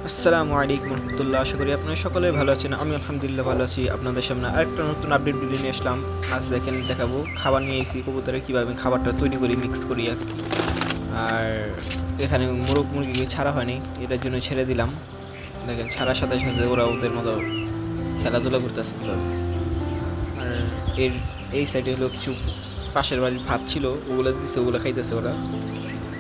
আসসালামু আলাইকুম রহমতুল্লাহ। আশা করি আপনারা সকলে ভালো আছেন। আমি আলহামদুলিল্লাহ ভালো আছি। আপনাদের সামনে আরেকটা নতুন আপডেট ভিডিও নিয়ে আসলাম। আজ দেখেন দেখাবো খাবার নিয়ে এসেছি কবুতরের কীভাবে খাবারটা তৈরি করি, মিক্স করি আর কি। আর এখানে মোরগ মুরগিকে ছাড়া হয়নি, এটার জন্য ছেড়ে দিলাম। দেখেন ছাড়ার সাথে সাথে ওরা ওদের মতো খেলাধুলা করতেছে কীভাবে। আর এর এই সাইডে হলো কিছু পাশের বাড়ির ভাত ছিল, ওগুলো দিচ্ছে, ওগুলো খাইতেছে ওরা।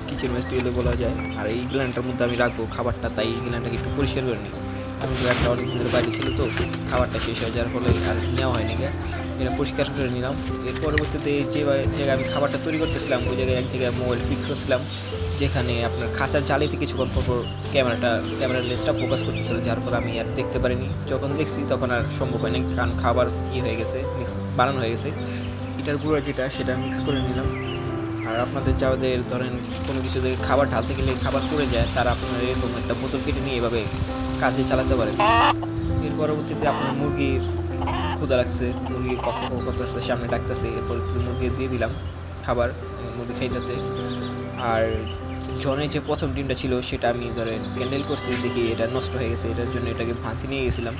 কিচেন ওয়েস্ট এগুলো বলা যায়। আর এই গ্ল্যান্ডটার মধ্যে আমি রাখবো খাবারটা, তাই এই গ্ল্যান্ডটাকে একটু পরিষ্কার করে নিই। আমি একটা অনেক দিনের বাইরে ছিল তো, খাবারটা শেষ হয়ে যাওয়ার ফলে আর নেওয়া হয়নি গা। এটা পরিষ্কার করে নিলাম। এর পরবর্তীতে যে জায়গায় আমি খাবারটা তৈরি করতেছিলাম ওই জায়গায় এক জায়গায় মোবাইল ফিক্স করছিলাম, যেখানে আপনার খাঁচার জালিতে কিছুক্ষণ পর ক্যামেরার লেন্সটা ফোকাস করতেছিল, যার পর আমি আর দেখতে পারিনি। যখন দেখছি তখন আর সম্ভব হয়নি, কারণ খাবার হয়ে গেছে, মিক্স বানানো হয়ে গেছে। এটার গুঁড়ো যেটা সেটা মিক্স করে নিলাম। আর আপনাদের যাদের ধরেন কোনো কিছু থেকে খাবার ঢালতে গেলে খাবার পড়ে যায়, তারা আপনার এরকম একটা বোতল কেটে নিয়ে এভাবে কাজে চালাতে পারেন। এর পরবর্তীতে আপনার মুরগির ক্ষুধা লাগছে, মুরগির কক কক করতেছে, সামনে ডাকতেছে। এরপর মুরগি দিয়ে দিলাম খাবার, মুরগি খাইতেছে। আর জনের যে প্রথম ডিমটা ছিল সেটা আমি ধরেন ক্যান্ডেল করছি, দেখি এটা নষ্ট হয়ে গেছে। এটার জন্য এটাকে ভাঙতে নিয়ে গেছিলাম।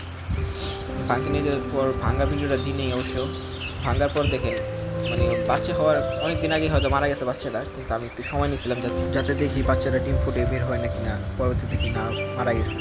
ভাঙতে নিয়ে যাওয়ার পর ভাঙা ভিডিওটা দিই নেই অবশ্য। ভাঙার পর দেখেন মানে বাচ্চা হওয়ার অনেক দিন আগে হয়তো মারা গেছে বাচ্চাটা, কিন্তু আমি একটু সময় নিয়েছিলাম যাতে দেখি বাচ্চাটা ডিম ফুটে বের হয় নাকি না, পরবর্তীতে কি না মারা গেছে।